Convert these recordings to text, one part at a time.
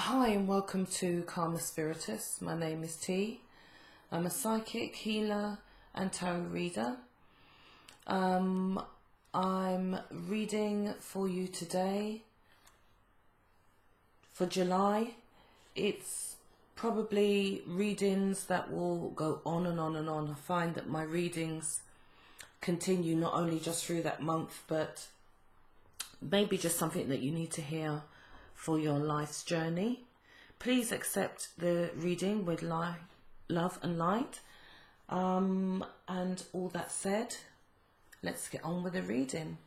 Hi and welcome to Karmaspiritus. My name is T. I'm a psychic, healer and tarot reader. I'm reading for you today for July. It's probably readings that will go on and on and on. I find that my readings continue not only just through that month, but maybe just something that you need to hear for your life's journey. Please accept the reading with love and light. And all that said, let's get on with the reading.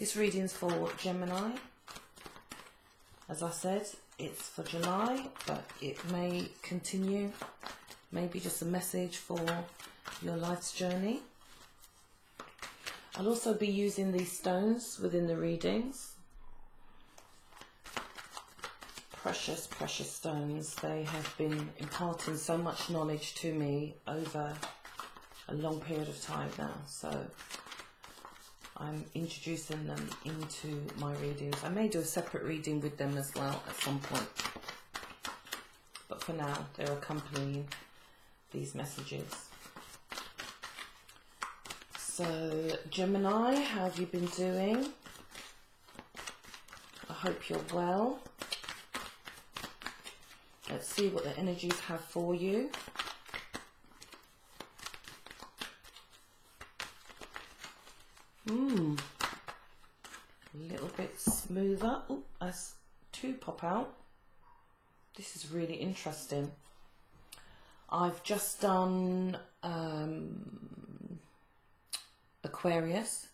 This reading's for Gemini. As I said, it's for July, but it may continue. Maybe just a message for your life's journey. I'll also be using these stones within the readings. Precious, precious stones. They have been imparting so much knowledge to me over a long period of time now. So I'm introducing them into my readings. I may do a separate reading with them as well at some point. But for now, they're accompanying these messages. So, Gemini, how have you been doing? I hope you're well. Let's see what the energies have for you. A little bit smoother. Oh, as two pop out. This is really interesting. I've just done Aquarius,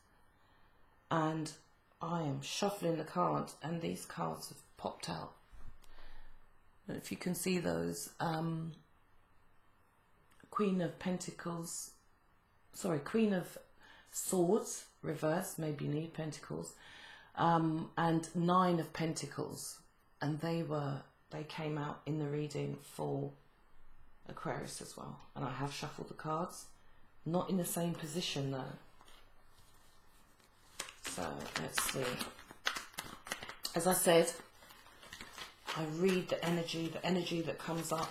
and I am shuffling the cards and these cards have popped out. And if you can see those, Queen of Pentacles, sorry, Queen of Swords reversed, maybe you need Pentacles, and Nine of Pentacles, and they came out in the reading for Aquarius as well. And I have shuffled the cards, not in the same position though. So let's see. As I said, I read the energy that comes up,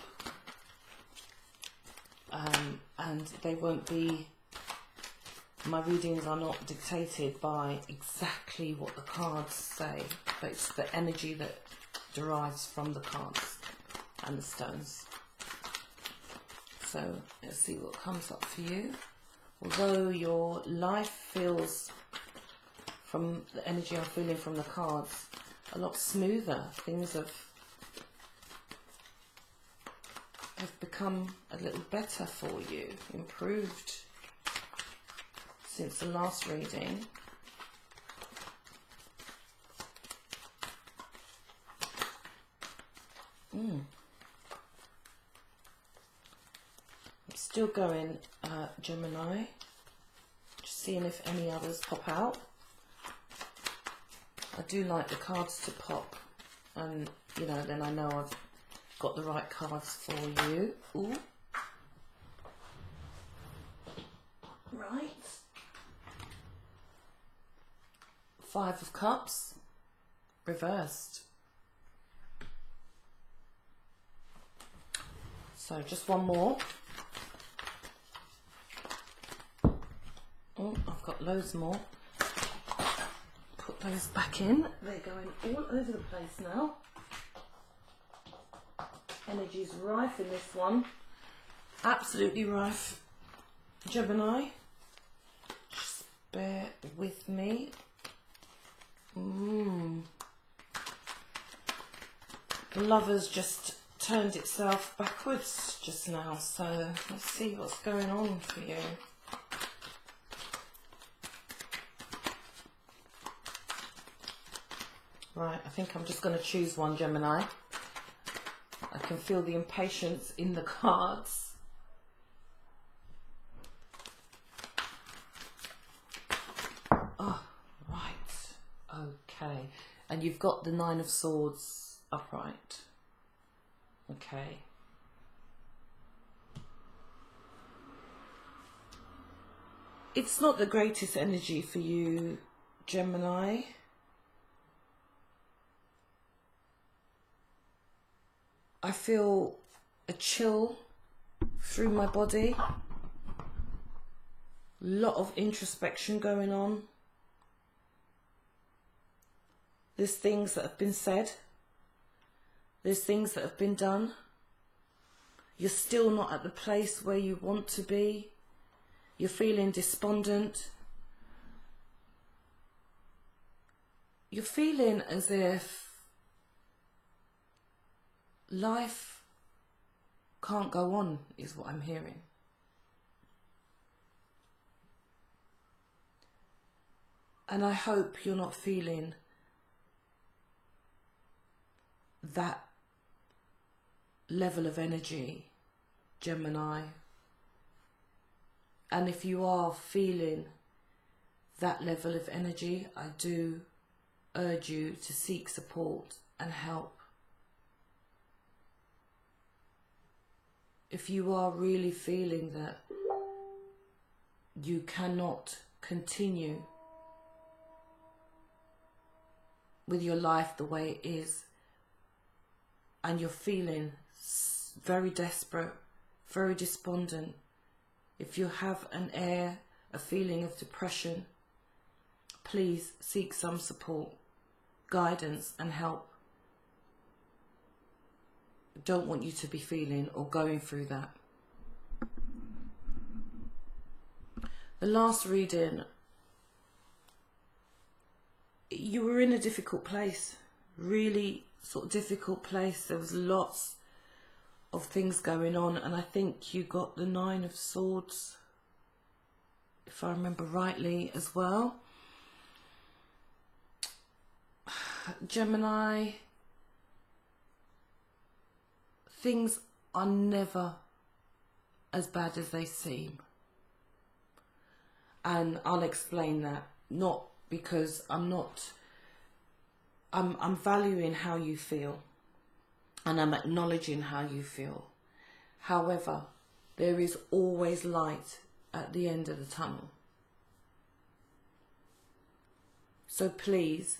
and they won't be, my readings are not dictated by exactly what the cards say, but it's the energy that derives from the cards and the stones. So let's see what comes up for you. Although your life feels, from the energy I'm feeling from the cards, a lot smoother. Things have become a little better for you, improved since the last reading. I'm still going, Gemini, just seeing if any others pop out. I do like the cards to pop, and you know, then I know I've got the right cards for you. Ooh. Right. Five of Cups, reversed. So just one more. Oh, I've got loads more. Put those back in. They're going all over the place now. Energy's rife in this one. Absolutely rife. Gemini, just bear with me. The Lover's just turned itself backwards just now, so let's see what's going on for you. Right, I think I'm just going to choose one, Gemini. I can feel the impatience in the cards. Oh, right. Okay. And you've got the Nine of Swords upright. Okay. It's not the greatest energy for you, Gemini. I feel a chill through my body. Lot of introspection going on. There's things that have been said. There's things that have been done. You're still not at the place where you want to be. You're feeling despondent. You're feeling as if life can't go on, is what I'm hearing. And I hope you're not feeling that level of energy, Gemini. And if you are feeling that level of energy, I do urge you to seek support and help. If you are really feeling that you cannot continue with your life the way it is, and you're feeling very desperate, very despondent, if you have a feeling of depression, please seek some support, guidance and help. I don't want you to be feeling or going through that. The last reading, you were in a difficult place, really sort of difficult place. There was lots of things going on, and I think you got the 9 of Swords, if I remember rightly, as well. Gemini, things are never as bad as they seem, and I'll explain that. Not because I'm valuing how you feel, and I'm acknowledging how you feel. However, there is always light at the end of the tunnel. So please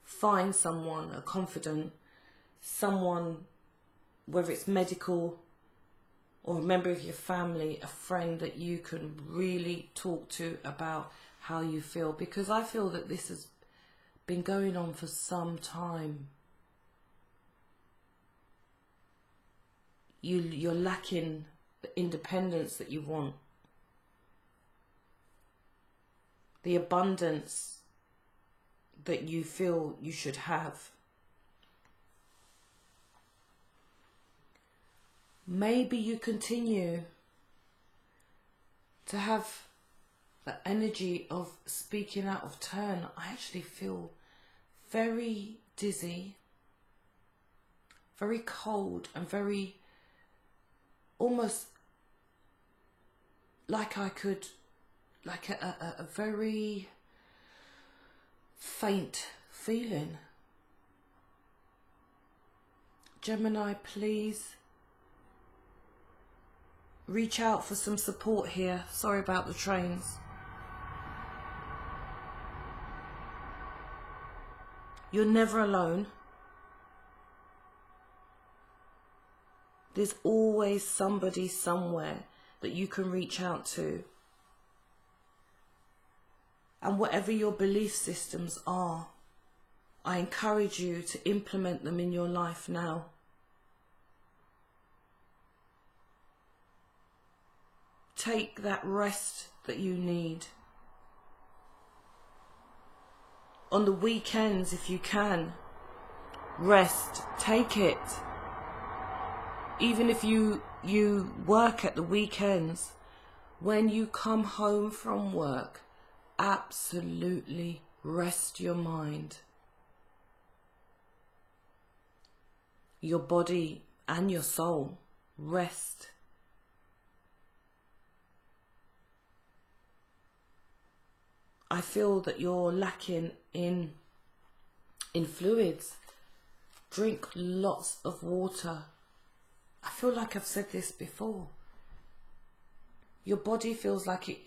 find someone, a confidant, someone, whether it's medical or a member of your family, a friend that you can really talk to about how you feel, because I feel that this has been going on for some time. You're lacking the independence that you want, the abundance that you feel you should have. Maybe you continue to have the energy of speaking out of turn. I actually feel very dizzy, very cold, and very almost like I could, like a very faint feeling. Gemini, please reach out for some support here. Sorry about the trains. You're never alone. There's always somebody somewhere that you can reach out to. And whatever your belief systems are, I encourage you to implement them in your life now. Take that rest that you need. On the weekends, if you can, rest, take it. Even if you work at the weekends, when you come home from work, absolutely rest your mind, your body and your soul. Rest. I feel that you're lacking in fluids. Drink lots of water. I feel like I've said this before. Your body feels like it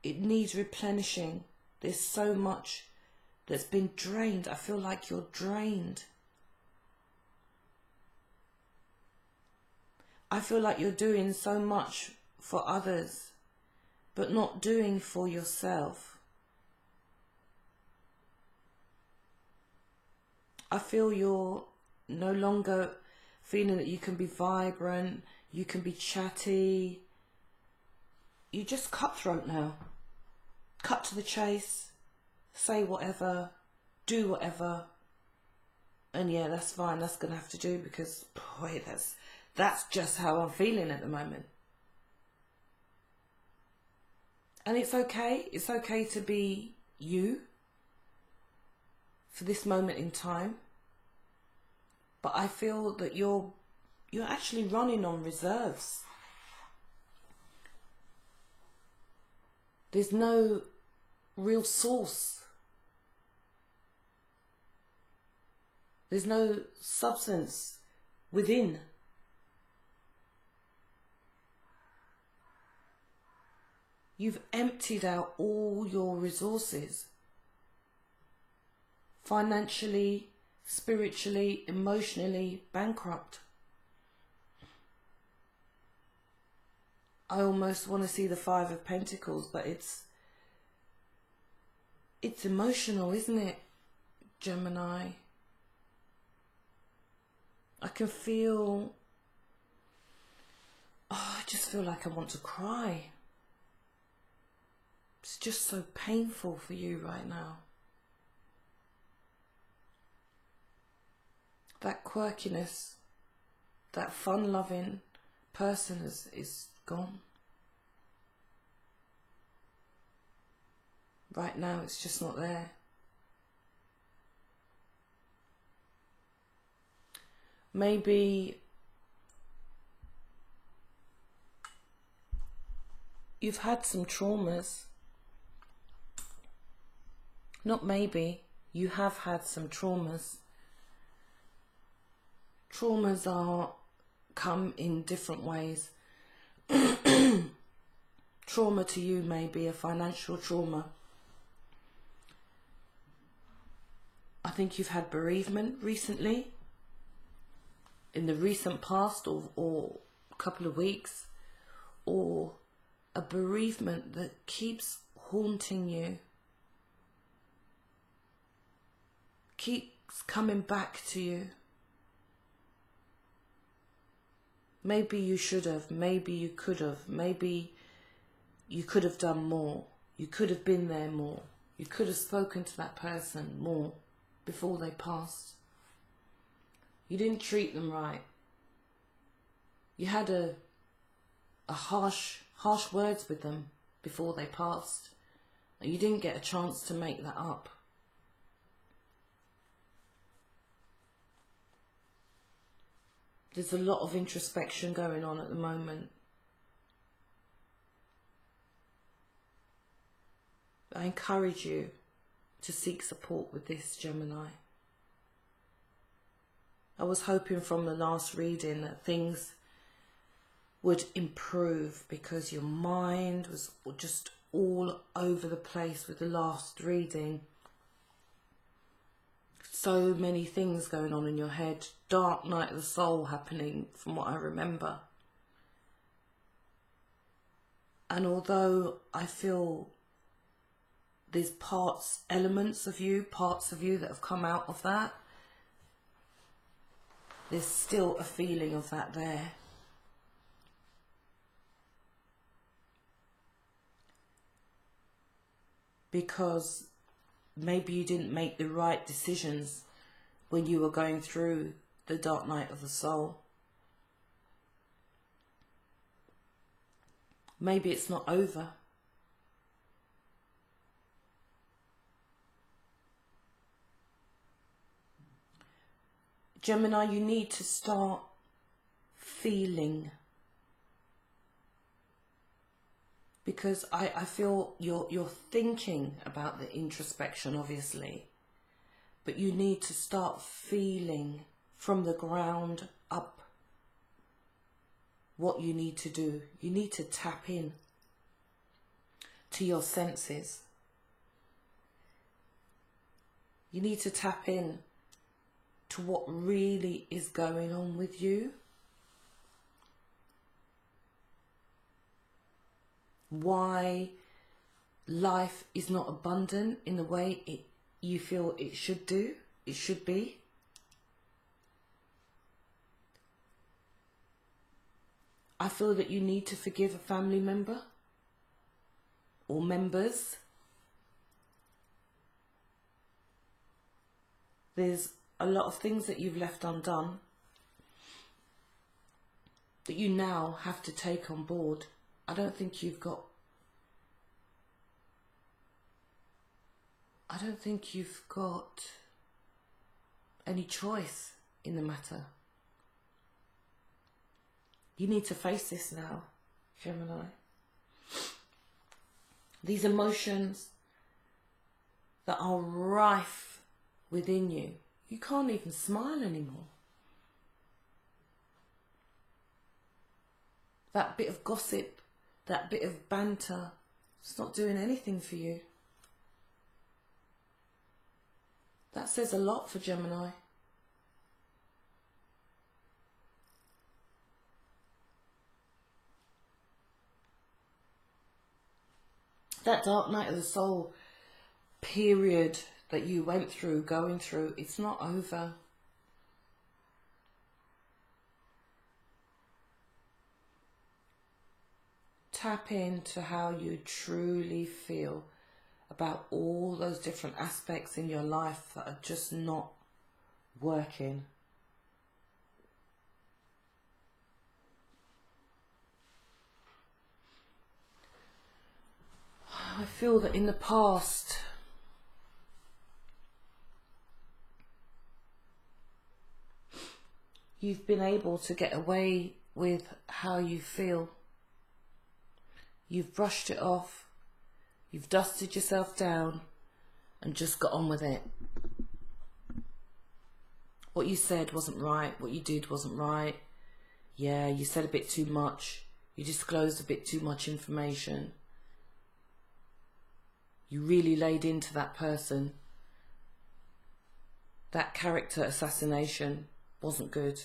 needs replenishing. There's so much that's been drained. I feel like you're drained. I feel like you're doing so much for others, but not doing for yourself. I feel you're no longer feeling that you can be vibrant, you can be chatty. You're just cutthroat now. Cut to the chase, say whatever, do whatever. And yeah, that's fine, that's going to have to do, because boy, that's just how I'm feeling at the moment. And it's okay to be you for this moment in time. But I feel that you're actually running on reserves. There's no real source. There's no substance within. You've emptied out all your resources. Financially, spiritually, emotionally bankrupt. I almost want to see the Five of Pentacles, but it's emotional, isn't it, Gemini? I can feel, I just feel like I want to cry. It's just so painful for you right now. That quirkiness, that fun-loving person is gone. Right now, it's just not there. Maybe you've had some traumas. Not maybe, you have had some traumas. Traumas come in different ways. Trauma to you may be a financial trauma. I think you've had bereavement recently, in the recent past, or a couple of weeks, or a bereavement that keeps haunting you, keeps coming back to you. Maybe you should have, maybe you could have, maybe you could have done more. You could have been there more. You could have spoken to that person more before they passed. You didn't treat them right. You had a harsh words with them before they passed. And you didn't get a chance to make that up. There's a lot of introspection going on at the moment. I encourage you to seek support with this, Gemini. I was hoping from the last reading that things would improve, because your mind was just all over the place with the last reading. So many things going on in your head. Dark night of the soul happening, from what I remember. And although I feel there's elements of you, parts of you that have come out of that, there's still a feeling of that there. Because maybe you didn't make the right decisions when you were going through the dark night of the soul. Maybe it's not over. Gemini, you need to start feeling. Because I feel you're thinking about the introspection, obviously. But you need to start feeling from the ground up what you need to do. You need to tap in to your senses. You need to tap in to what really is going on with you. Why life is not abundant in the way you feel it should be. I feel that you need to forgive a family member or members. There's a lot of things that you've left undone that you now have to take on board. I don't think you've got any choice in the matter. You need to face this now, Gemini. These emotions that are rife within you, you can't even smile anymore. That bit of gossip, that bit of banter, it's not doing anything for you. That says a lot for Gemini. That dark night of the soul period that you went through, going through, it's not over. Tap into how you truly feel about all those different aspects in your life that are just not working. I feel that in the past, you've been able to get away with how you feel. You've brushed it off, you've dusted yourself down and just got on with it. What you said wasn't right, what you did wasn't right. Yeah, you said a bit too much, you disclosed a bit too much information. You really laid into that person. That character assassination wasn't good.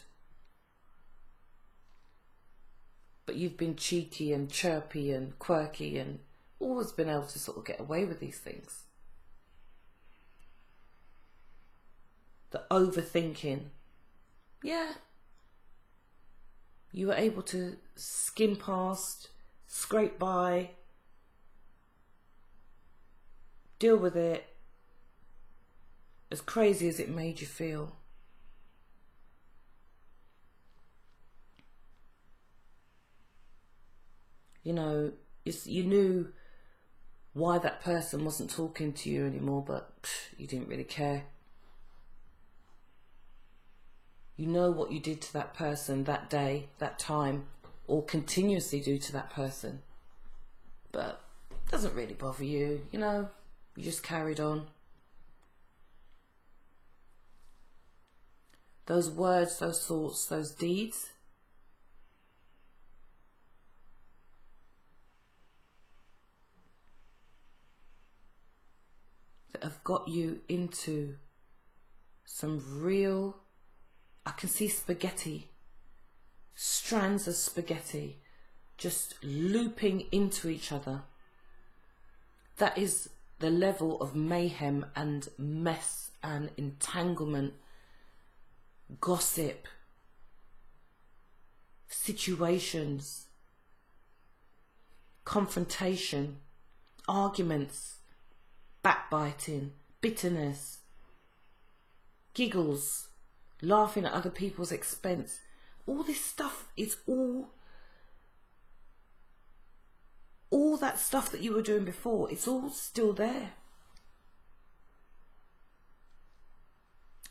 But you've been cheeky and chirpy and quirky and always been able to sort of get away with these things. The overthinking. Yeah. You were able to skim past, scrape by, deal with it, as crazy as it made you feel. You know, you knew why that person wasn't talking to you anymore, but you didn't really care. You know what you did to that person that day, that time, or continuously do to that person. But it doesn't really bother you, you know, you just carried on. Those words, those thoughts, those deeds, that have got you into some real, I can see spaghetti, strands of spaghetti just looping into each other. That is the level of mayhem and mess and entanglement, gossip, situations, confrontation, arguments, backbiting, bitterness, giggles, laughing at other people's expense. All this stuff is all that stuff that you were doing before, it's all still there.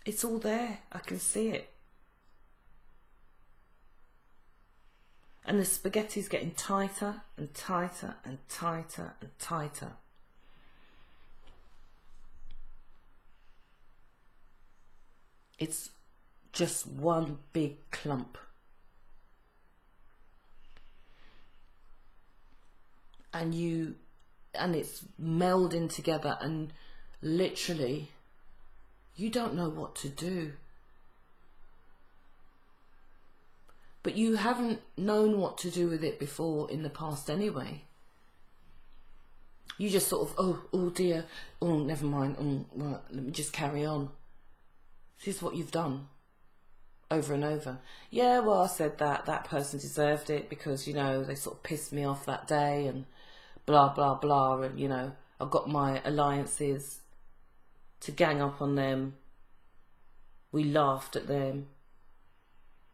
It's all there. I can see it. And the spaghetti's getting tighter and tighter and tighter and tighter. It's just one big clump. And it's melding together, and literally You don't know what to do. But you haven't known what to do with it before in the past anyway. You just sort of, oh dear, oh, never mind, well, let me just carry on. This is what you've done over and over. Yeah, well, I said that person deserved it because, you know, they sort of pissed me off that day and blah, blah, blah. And, you know, I've got my alliances to gang up on them. We laughed at them.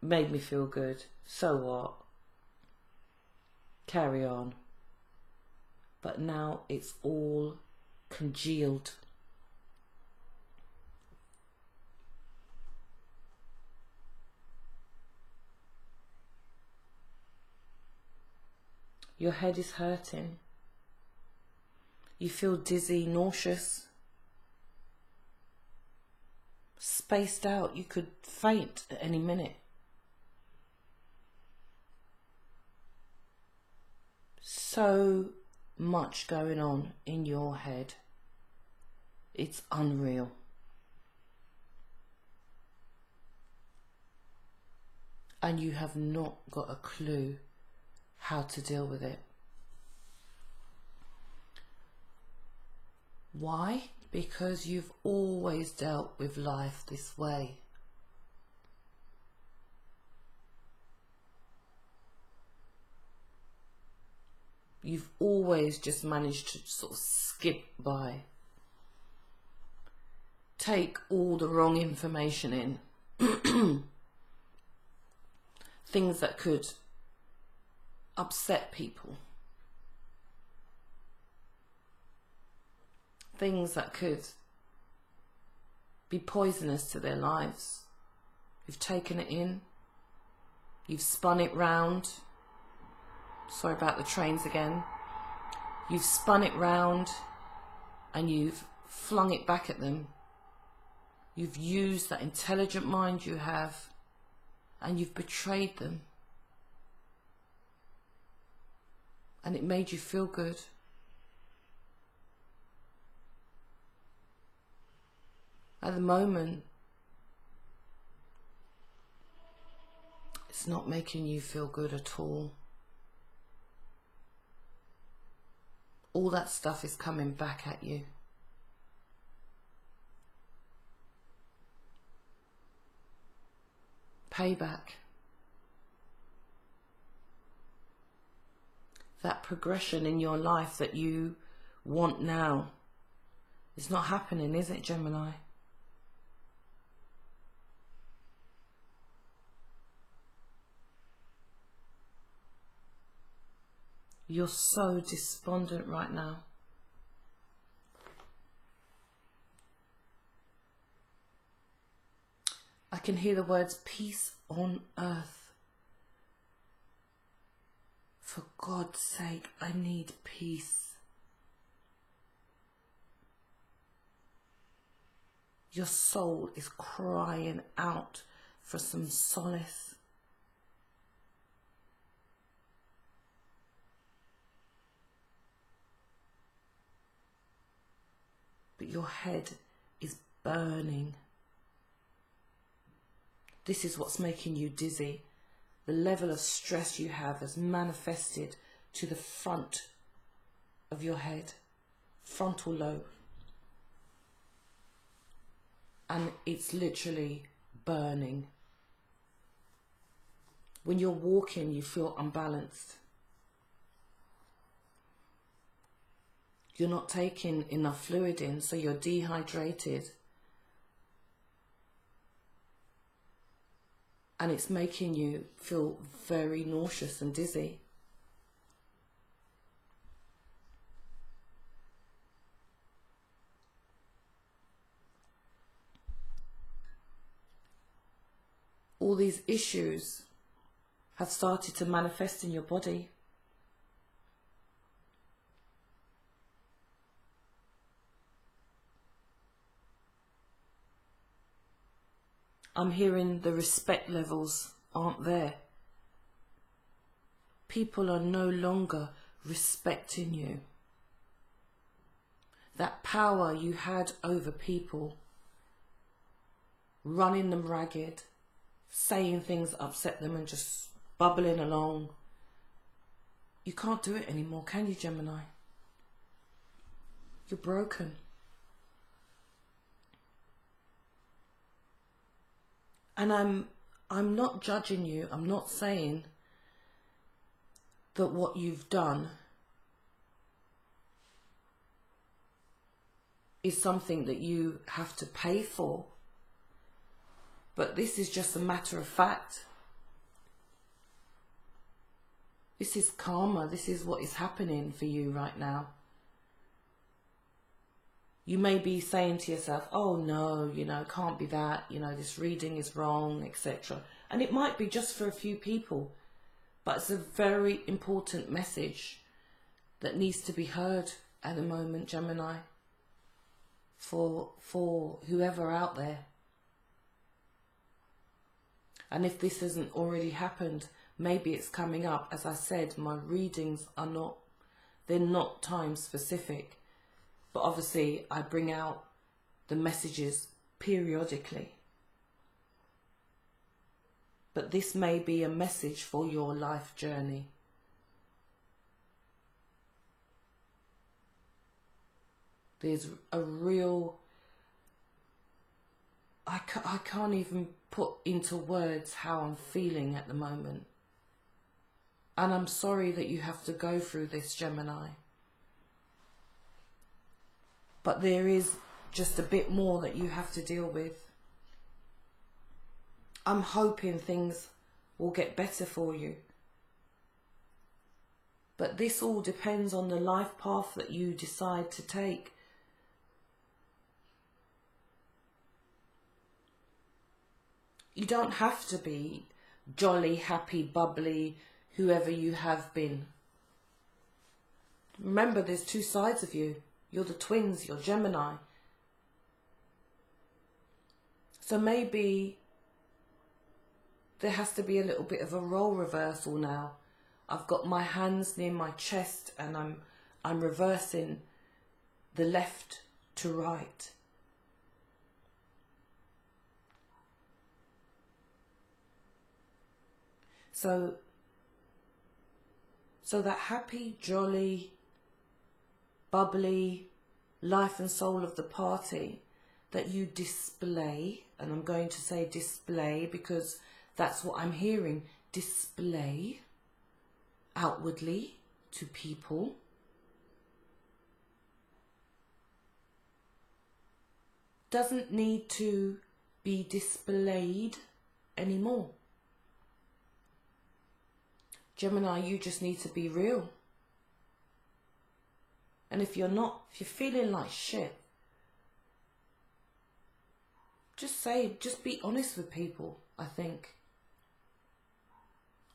Made me feel good. So what? Carry on. But now it's all congealed. Your head is hurting. You feel dizzy, nauseous, spaced out. You could faint at any minute. So much going on in your head. It's unreal. And you have not got a clue how to deal with it. Why? Because you've always dealt with life this way. You've always just managed to sort of skip by. Take all the wrong information in. Things that could upset people. Things that could be poisonous to their lives. You've taken it in. You've spun it round. Sorry about the trains again. You've spun it round and you've flung it back at them. You've used that intelligent mind you have and you've betrayed them. And it made you feel good. At the moment, it's not making you feel good at all. All that stuff is coming back at you. Payback. That progression in your life that you want now is not happening, is it, Gemini? You're so despondent right now. I can hear the words peace on earth. For God's sake, I need peace. Your soul is crying out for some solace. But your head is burning. This is what's making you dizzy. The level of stress you have has manifested to the front of your head, frontal lobe. And it's literally burning. When you're walking, you feel unbalanced. You're not taking enough fluid in, so you're dehydrated. And it's making you feel very nauseous and dizzy. All these issues have started to manifest in your body. I'm hearing the respect levels aren't there. People are no longer respecting you. That power you had over people running them ragged, saying things that upset them and just bubbling along. You can't do it anymore, can you, Gemini? You're broken. And I'm not judging you. I'm not saying that what you've done is something that you have to pay for. But this is just a matter of fact. This is karma. This is what is happening for you right now. You may be saying to yourself, oh no, you know, it can't be that, you know, this reading is wrong, etc. And it might be just for a few people, but it's a very important message that needs to be heard at the moment, Gemini, for whoever out there. And if this hasn't already happened, maybe it's coming up. As I said, my readings are not, they're not time specific. But obviously I bring out the messages periodically. But this may be a message for your life journey. There's a real, I can't even put into words how I'm feeling at the moment. And I'm sorry that you have to go through this, Gemini. But there is just a bit more that you have to deal with. I'm hoping things will get better for you. But this all depends on the life path that you decide to take. You don't have to be jolly, happy, bubbly, whoever you have been. Remember, there's two sides of you. You're the twins, you're Gemini. So maybe there has to be a little bit of a role reversal now. I've got my hands near my chest and I'm reversing the left to right. So that happy, jolly, bubbly life and soul of the party that you display, and I'm going to say display because that's what I'm hearing, display outwardly to people, doesn't need to be displayed anymore. Gemini, you just need to be real. And if you're not, if you're feeling like shit, just be honest with people, I think.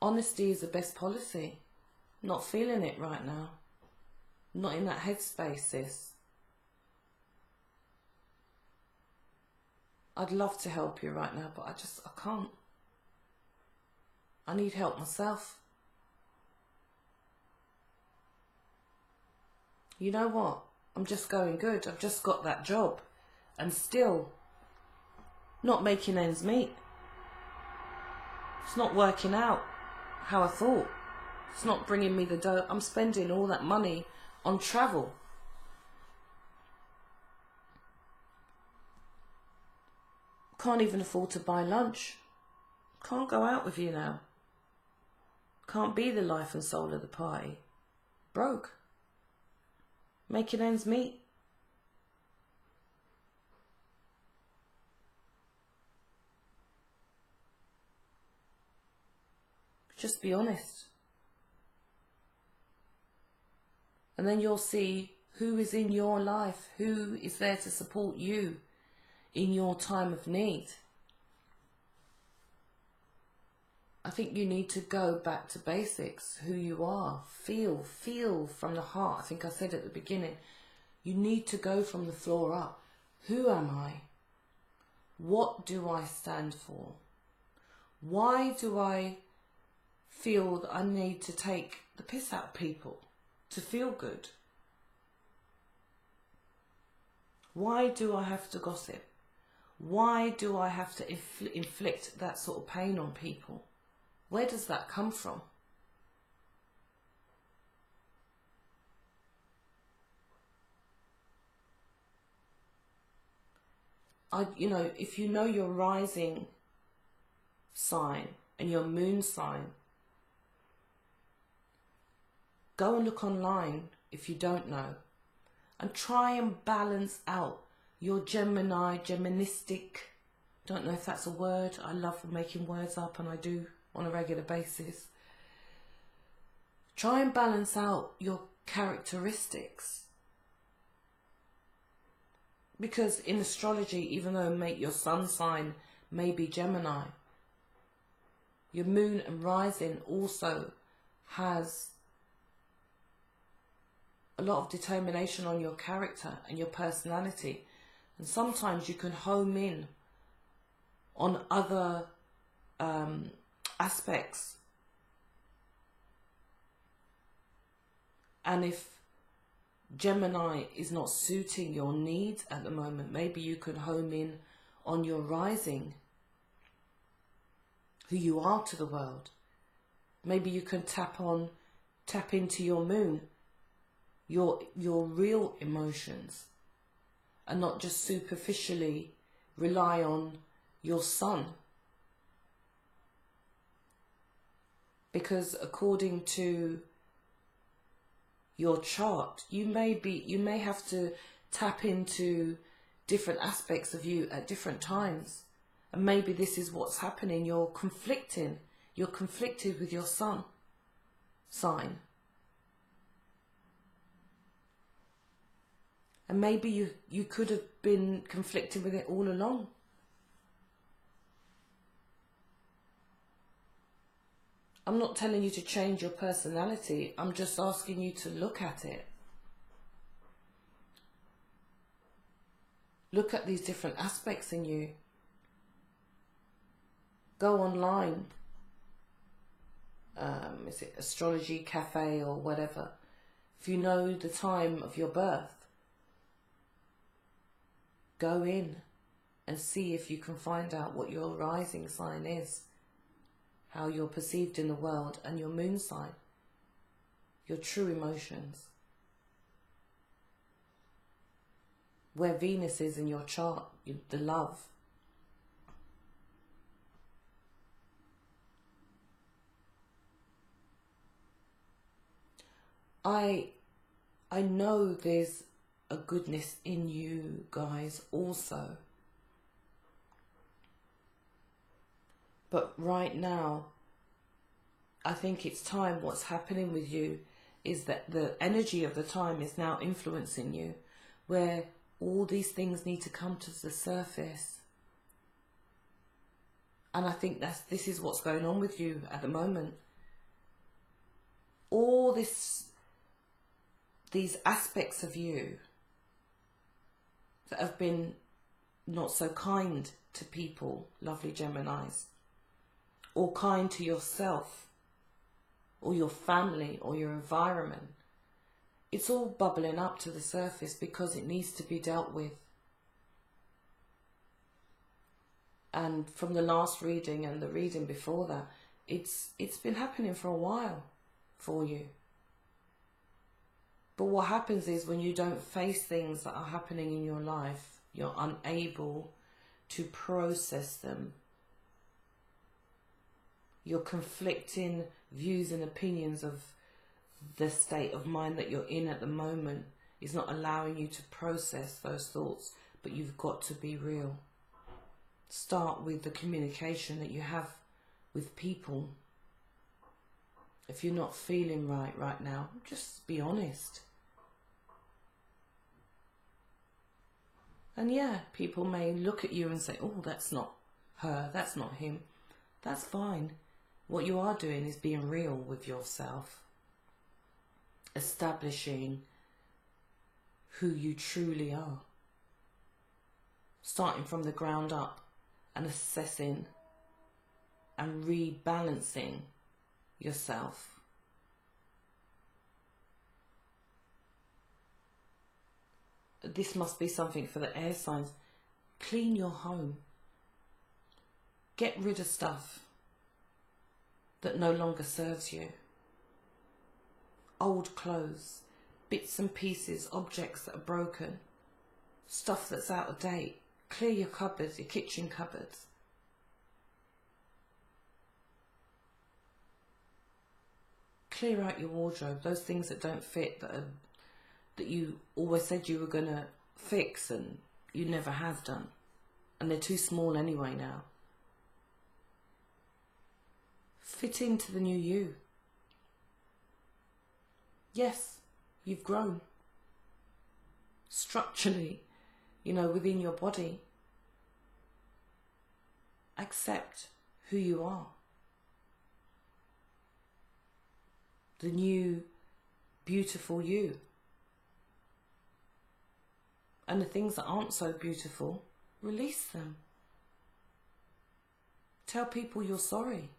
Honesty is the best policy. Not feeling it right now. Not in that headspace, sis. I'd love to help you right now, but I can't. I need help myself. You know what? I'm just going good. I've just got that job and still not making ends meet. It's not working out how I thought. It's not bringing me the dough. I'm spending all that money on travel. Can't even afford to buy lunch. Can't go out with you now. Can't be the life and soul of the party. Broke. Making ends meet. Just be honest. And then you'll see who is in your life, who is there to support you in your time of need. I think you need to go back to basics, who you are. Feel from the heart. I think I said at the beginning, you need to go from the floor up. Who am I? What do I stand for? Why do I feel that I need to take the piss out of people to feel good? Why do I have to gossip? Why do I have to inflict that sort of pain on people? Where does that come from? If you know your rising sign and your moon sign, go and look online if you don't know, and try and balance out your Gemini, Geministic, don't know if that's a word, I love making words up and I do on a regular basis. Try and balance out your characteristics. Because in astrology, even though your sun sign may be Gemini, your moon and rising also has a lot of determination on your character and your personality. And sometimes you can home in on other aspects. And if Gemini is not suiting your needs at the moment, maybe you can home in on your rising, who you are to the world. Maybe you can tap into your moon, your real emotions, and not just superficially rely on your sun. Because according to your chart, you may have to tap into different aspects of you at different times. And maybe this is what's happening. You're conflicted with your sun sign. And maybe you could have been conflicted with it all along. I'm not telling you to change your personality. I'm just asking you to look at it. Look at these different aspects in you. Go online. Is it Astrology Cafe or whatever? If you know the time of your birth, go in and see if you can find out what your rising sign is, how you're perceived in the world, and your moon sign, your true emotions, where Venus is in your chart, the love. I know there's a goodness in you guys also. But right now, I think it's time. What's happening with you is that the energy of the time is now influencing you, where all these things need to come to the surface. And I think this is what's going on with you at the moment. All these aspects of you that have been not so kind to people, lovely Geminis, or kind to yourself, or your family, or your environment. It's all bubbling up to the surface because it needs to be dealt with. And from the last reading and the reading before that, it's been happening for a while for you. But what happens is when you don't face things that are happening in your life, you're unable to process them. Your conflicting views and opinions of the state of mind that you're in at the moment is not allowing you to process those thoughts, but you've got to be real. Start with the communication that you have with people. If you're not feeling right now, just be honest. And yeah, people may look at you and say, oh, that's not her, that's not him. That's fine. What you are doing is being real with yourself. Establishing who you truly are. Starting from the ground up and assessing and rebalancing yourself. This must be something for the air signs. Clean your home. Get rid of stuff that no longer serves you. Old clothes, bits and pieces, objects that are broken, stuff that's out of date. Clear your cupboards, your kitchen cupboards. Clear out your wardrobe, those things that don't fit, that you always said you were going to fix and you never have done. And they're too small anyway now. Fit into the new you. Yes, you've grown. Structurally, within your body. Accept who you are. The new, beautiful you. And the things that aren't so beautiful, release them. Tell people you're sorry.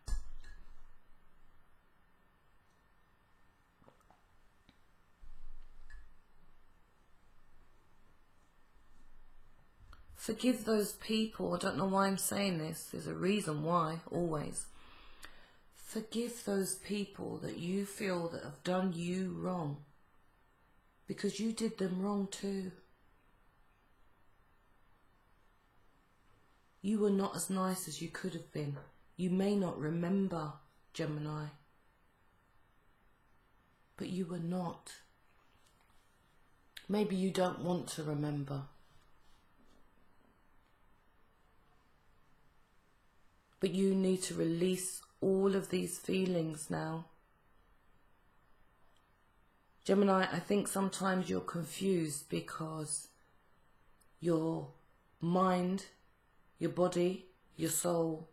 Forgive those people. I don't know why I'm saying this. There's a reason why, always. Forgive those people that you feel that have done you wrong. Because you did them wrong too. You were not as nice as you could have been. You may not remember, Gemini. But you were not. Maybe you don't want to remember. But you need to release all of these feelings now. Gemini, I think sometimes you're confused because your mind, your body, your soul,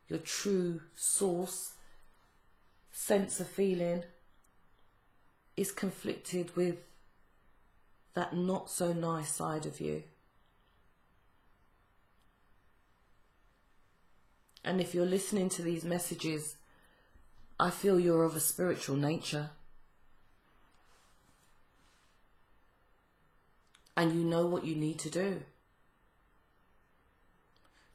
your true source, sense of feeling is conflicted with that not so nice side of you. And if you're listening to these messages, I feel you're of a spiritual nature. And you know what you need to do.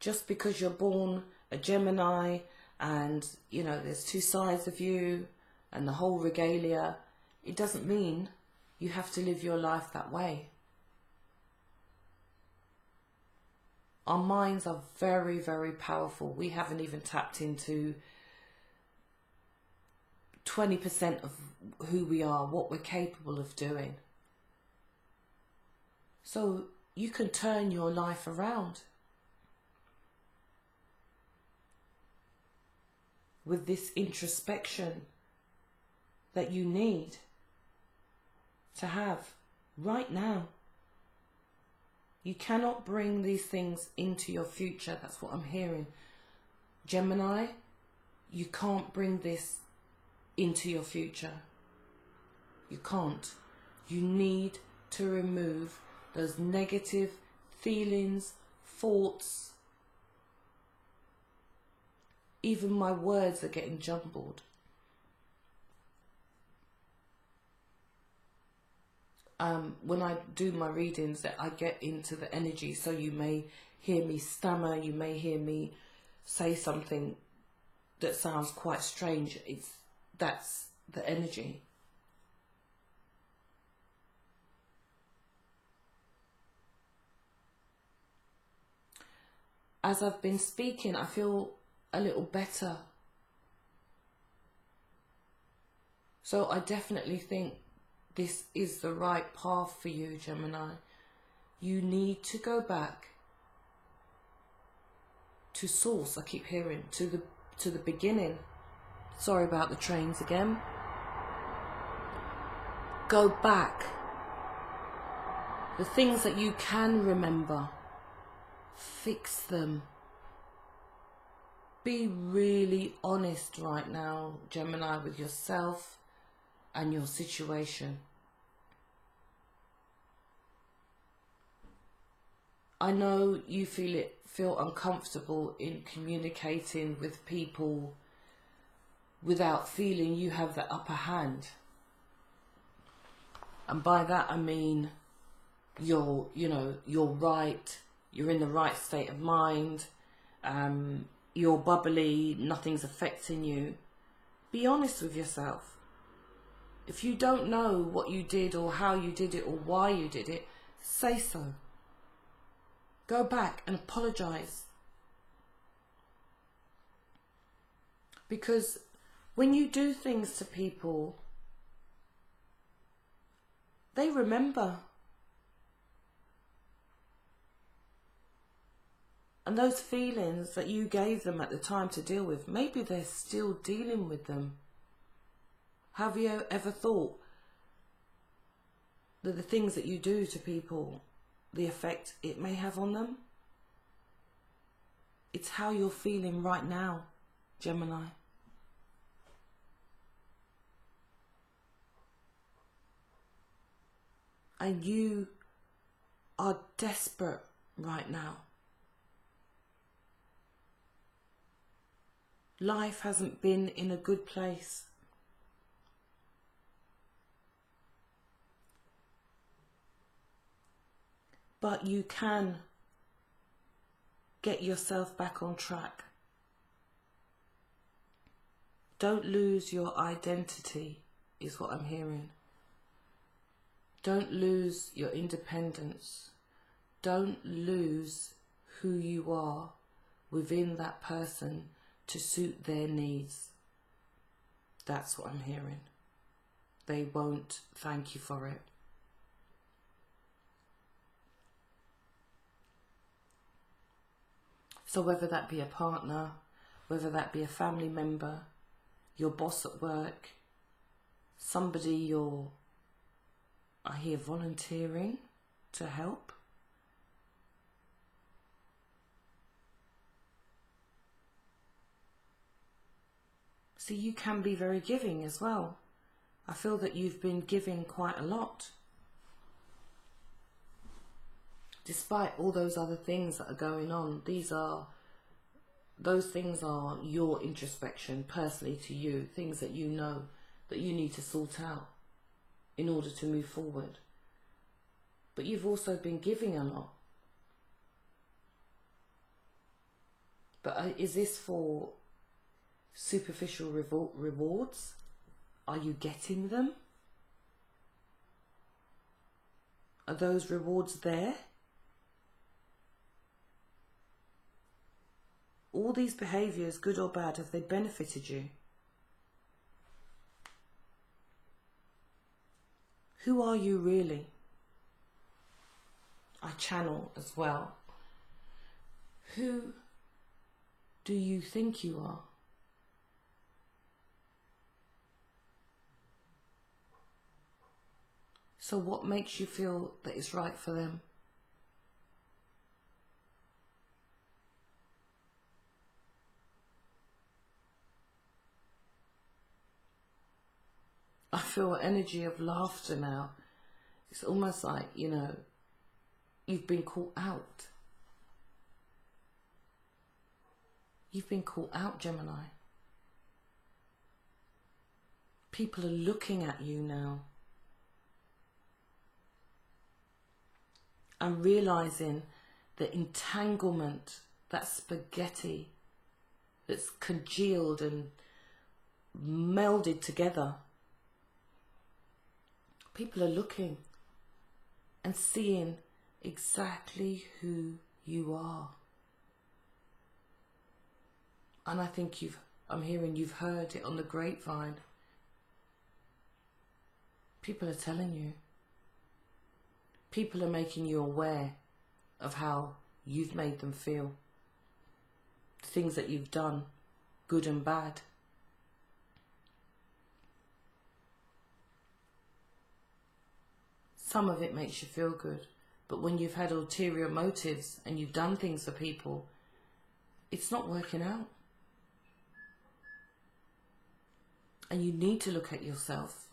Just because you're born a Gemini and, there's two sides of you and the whole regalia, it doesn't mean you have to live your life that way. Our minds are very, very powerful. We haven't even tapped into 20% of who we are, what we're capable of doing. So you can turn your life around with this introspection that you need to have right now. You cannot bring these things into your future. That's what I'm hearing. Gemini, you can't bring this into your future. You can't. You need to remove those negative feelings, thoughts. Even my words are getting jumbled. When I do my readings, that I get into the energy, so you may hear me stammer, you may hear me say something that sounds quite strange. That's the energy. As I've been speaking, I feel a little better. So I definitely think this is the right path for you, Gemini. You need to go back to source. I keep hearing to the beginning. Sorry about the trains again. Go back. The things that you can remember, fix them. Be really honest right now, Gemini, with yourself and your situation. I know you feel uncomfortable in communicating with people without feeling you have the upper hand. And by that I mean you're right, you're in the right state of mind, you're bubbly, nothing's affecting you. Be honest with yourself. If you don't know what you did or how you did it or why you did it, say so. Go back and apologize. Because when you do things to people, they remember. And those feelings that you gave them at the time to deal with, maybe they're still dealing with them. Have you ever thought that the things that you do to people, the effect it may have on them? It's how you're feeling right now, Gemini. And you are desperate right now. Life hasn't been in a good place. But you can get yourself back on track. Don't lose your identity, is what I'm hearing. Don't lose your independence. Don't lose who you are within that person to suit their needs. That's what I'm hearing. They won't thank you for it. So whether that be a partner, whether that be a family member, your boss at work, somebody I hear volunteering to help. See, you can be very giving as well. I feel that you've been giving quite a lot. Despite all those other things that are going on, those things are your introspection personally to you, things that you know that you need to sort out in order to move forward. But you've also been giving a lot. But is this for superficial rewards? Are you getting them? Are those rewards there? All these behaviours, good or bad, have they benefited you? Who are you really? I channel as well. Who do you think you are? So what makes you feel that it's right for them? I feel an energy of laughter now. It's almost like, you've been caught out. You've been caught out, Gemini. People are looking at you now and realizing the entanglement, that spaghetti that's congealed and melded together. People are looking and seeing exactly who you are. And I think I'm hearing you've heard it on the grapevine. People are telling you. People are making you aware of how you've made them feel. The things that you've done, good and bad. Some of it makes you feel good, but when you've had ulterior motives and you've done things for people, it's not working out. And you need to look at yourself.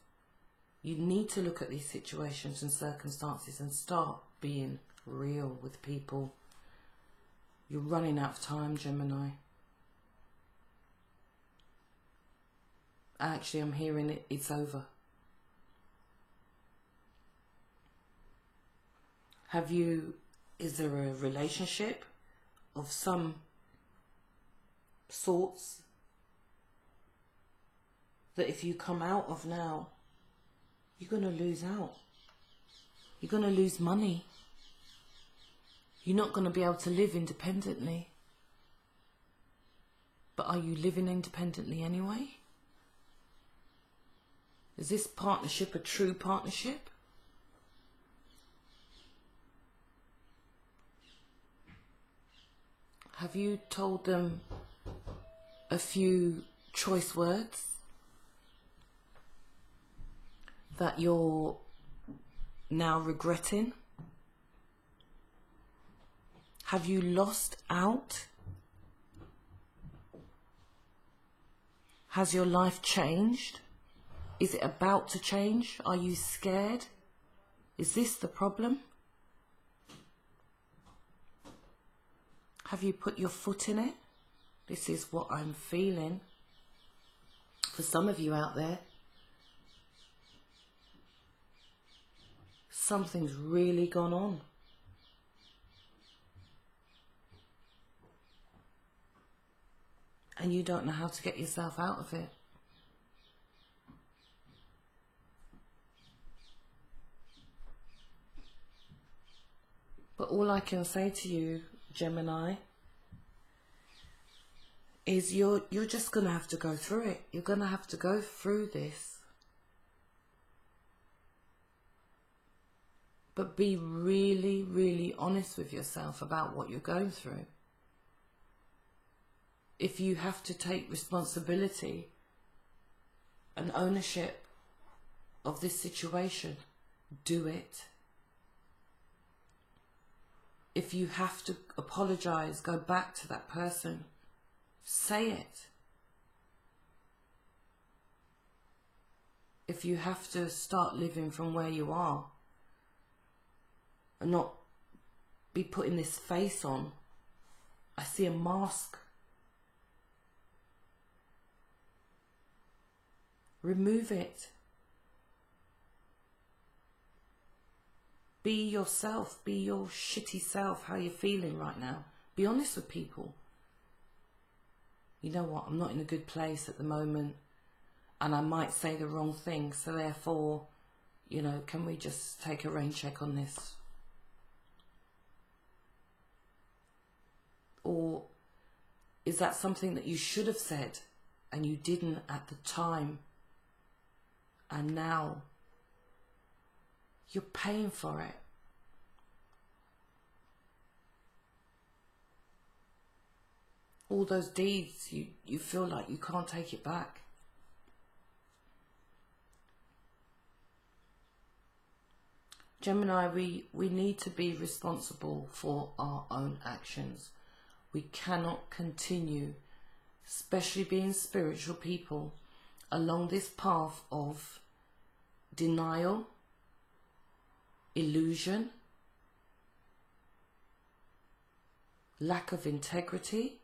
You need to look at these situations and circumstances and start being real with people. You're running out of time, Gemini. Actually, I'm hearing it's over. Is there a relationship of some sorts that if you come out of now, you're going to lose out? You're going to lose money. You're not going to be able to live independently. But are you living independently anyway? Is this partnership a true partnership? Have you told them a few choice words that you're now regretting? Have you lost out? Has your life changed? Is it about to change? Are you scared? Is this the problem? Have you put your foot in it? This is what I'm feeling. For some of you out there, something's really gone on. And you don't know how to get yourself out of it. But all I can say to you, Gemini, is you're just going to have to go through it. You're going to have to go through this. But be really, really honest with yourself about what you're going through. If you have to take responsibility and ownership of this situation, do it. If you have to apologize, go back to that person. Say it. If you have to start living from where you are and not be putting this face on, I see a mask. Remove it. Be yourself. Be your shitty self. How you're feeling right now. Be honest with people. You know what? I'm not in a good place at the moment. And I might say the wrong thing. So therefore, you know, can we just take a rain check on this? Or is that something that you should have said and you didn't at the time? And now you're paying for it. All those deeds, you feel like you can't take it back. Gemini, we need to be responsible for our own actions. We cannot continue, especially being spiritual people, along this path of denial, illusion, lack of integrity,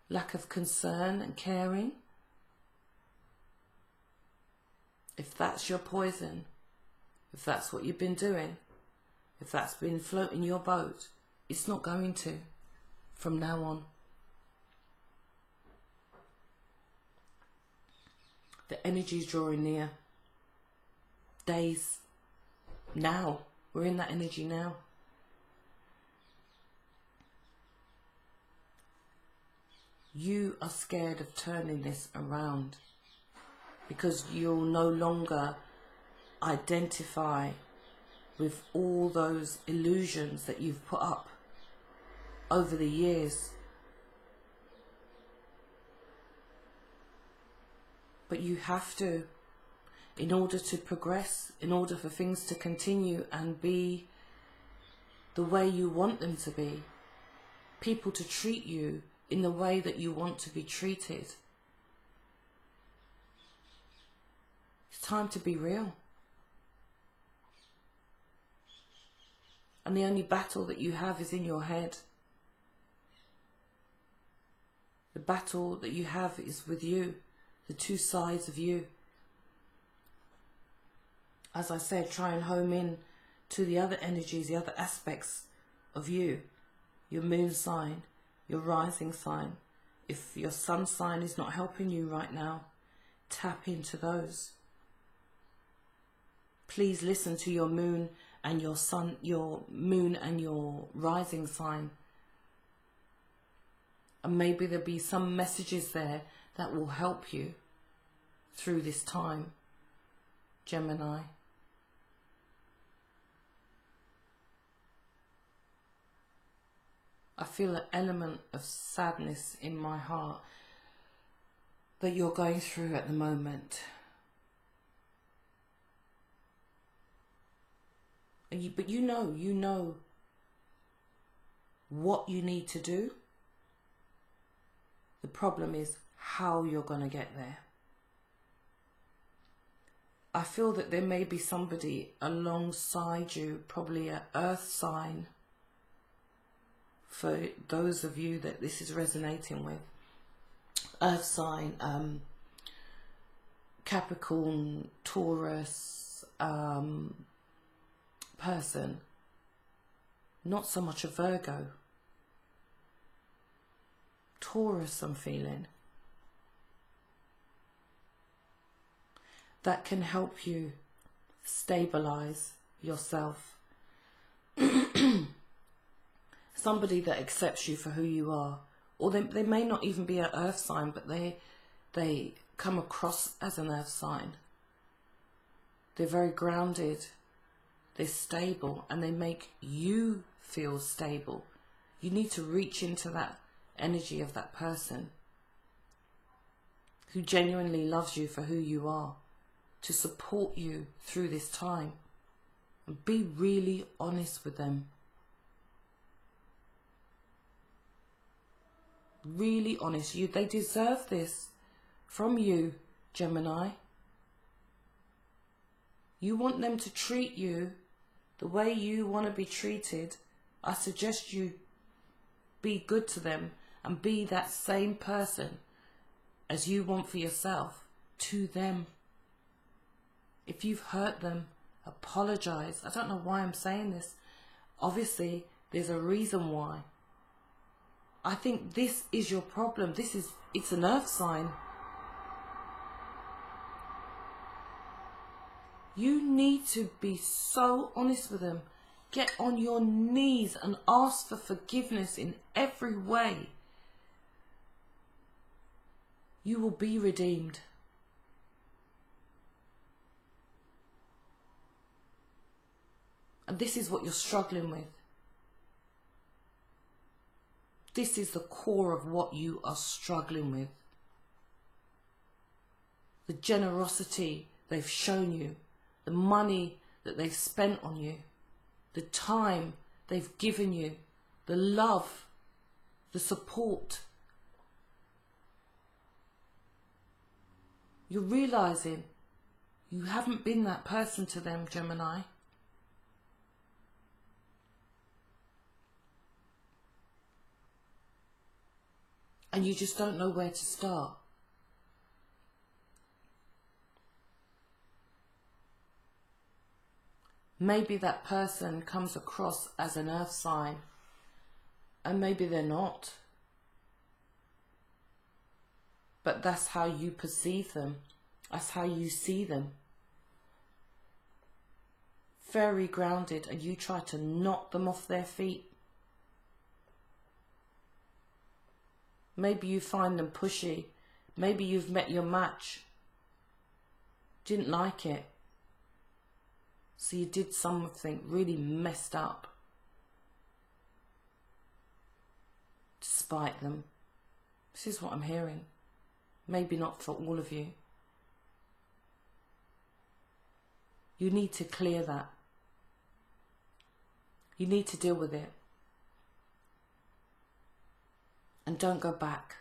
lack of concern and caring. If that's your poison, if that's what you've been doing, if that's been floating your boat, it's not going to from now on. The energy's drawing near. Days. Now. We're in that energy now. You are scared of turning this around because you'll no longer identify with all those illusions that you've put up over the years. But you have to, in order to progress, in order for things to continue and be the way you want them to be, people to treat you in the way that you want to be treated. It's time to be real. And the only battle that you have is in your head. The battle that you have is with you, the two sides of you. As I said, try and home in to the other energies, the other aspects of you, your moon sign, your rising sign. If your sun sign is not helping you right now, tap into those. Please listen to your moon and your sun, your moon and your rising sign. And maybe there'll be some messages there that will help you through this time, Gemini. I feel an element of sadness in my heart that you're going through at the moment. But you know what you need to do. The problem is how you're going to get there. I feel that there may be somebody alongside you, probably an earth sign, for those of you that this is resonating with. Earth sign, Capricorn, Taurus, person. Not so much a Virgo. Taurus, I'm feeling. That can help you stabilize yourself. Somebody that accepts you for who you are. Or they may not even be an earth sign, but they come across as an earth sign. They're very grounded. They're stable, and they make you feel stable. You need to reach into that energy of that person who genuinely loves you for who you are, to support you through this time. And be really honest with them. Really honest. They deserve this from you, Gemini. You want them to treat you the way you want to be treated. I suggest you be good to them and be that same person as you want for yourself to them. If you've hurt them, apologize. I don't know why I'm saying this. Obviously, there's a reason why. I think this is your problem. It's an earth sign. You need to be so honest with them. Get on your knees and ask for forgiveness in every way. You will be redeemed. And this is what you're struggling with. This is the core of what you are struggling with. The generosity they've shown you, the money that they've spent on you, the time they've given you, the love, the support. You're realizing you haven't been that person to them, Gemini. And you just don't know where to start. Maybe that person comes across as an earth sign, and maybe they're not. But that's how you perceive them. That's how you see them. Very grounded, and you try to knock them off their feet. Maybe you find them pushy. Maybe you've met your match. Didn't like it. So you did something really messed up to spite them. This is what I'm hearing. Maybe not for all of you. You need to clear that. You need to deal with it. And don't go back.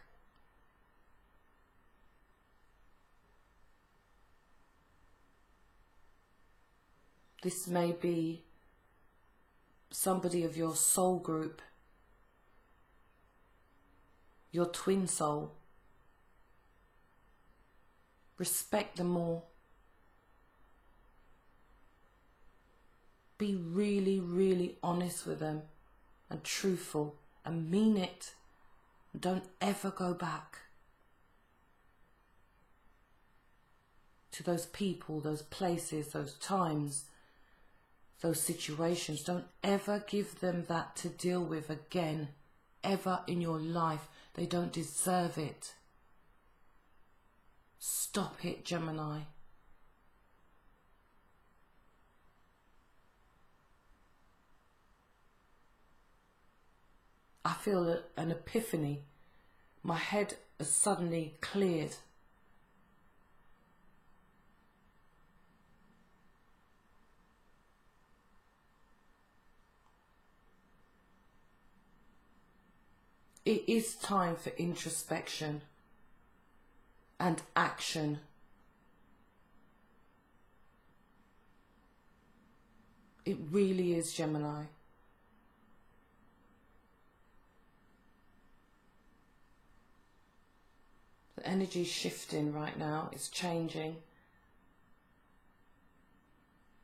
This may be somebody of your soul group, your twin soul. Respect them more. Be really, really honest with them and truthful and mean it. Don't ever go back to those people, those places, those times, those situations. Don't ever give them that to deal with again, ever in your life. They don't deserve it. Stop it, Gemini. I feel an epiphany. My head has suddenly cleared. It is time for introspection and action. It really is, Gemini. The energy is shifting right now. It's changing.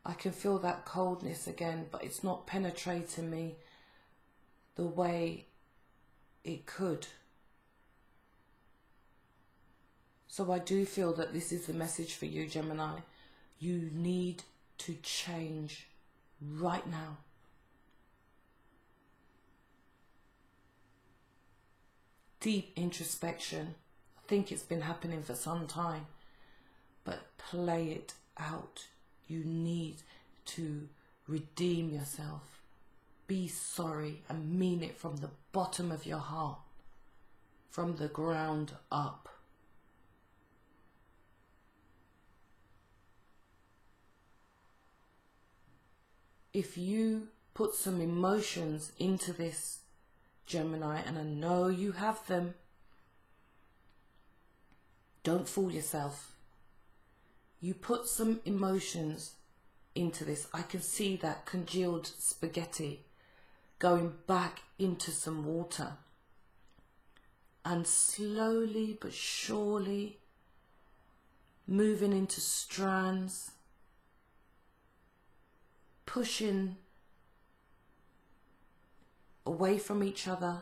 I can feel that coldness again, but it's not penetrating me the way it could. So I do feel that this is the message for you, Gemini. You need to change right now. Deep introspection. I think it's been happening for some time, but play it out. You need to redeem yourself. Be sorry and mean it from the bottom of your heart, from the ground up. If you put some emotions into this, Gemini, and I know you have them, don't fool yourself. You put some emotions into this. I can see that congealed spaghetti going back into some water, and slowly but surely moving into strands, pushing away from each other,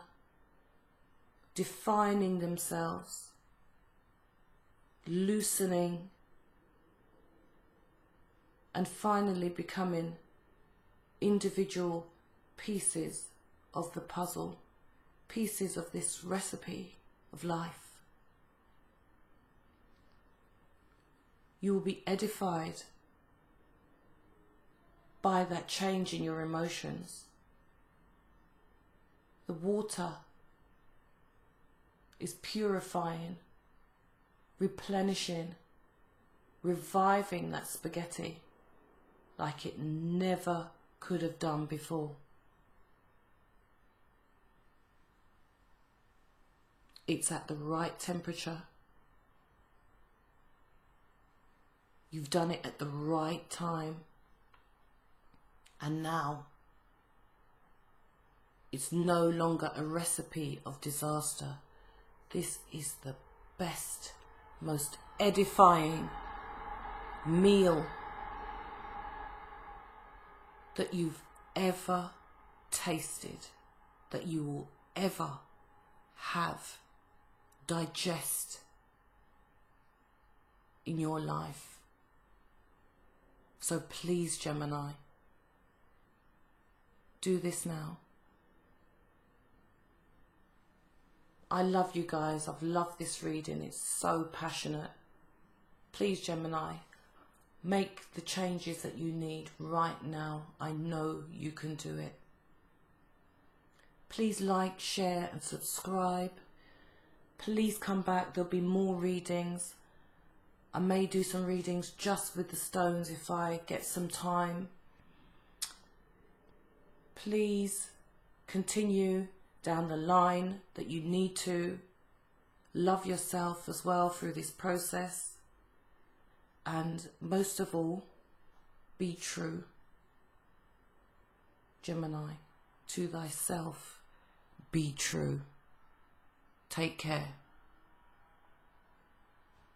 defining themselves, loosening, and finally becoming individual pieces of the puzzle, pieces of this recipe of life. You will be edified by that change in your emotions. The water is purifying, replenishing, reviving that spaghetti like it never could have done before. It's at the right temperature. You've done it at the right time. And now it's no longer a recipe of disaster. This is the best, most edifying meal that you've ever tasted, that you will ever have, digest in your life. So please, Gemini, do this now. I love you guys. I've loved this reading. It's so passionate. Please, Gemini, make the changes that you need right now. I know you can do it. Please like, share and subscribe. Please come back. There'll be more readings. I may do some readings just with the stones if I get some time. Please continue down the line that you need to. Love yourself as well through this process. And most of all, be true. Gemini, to thyself, be true. Take care.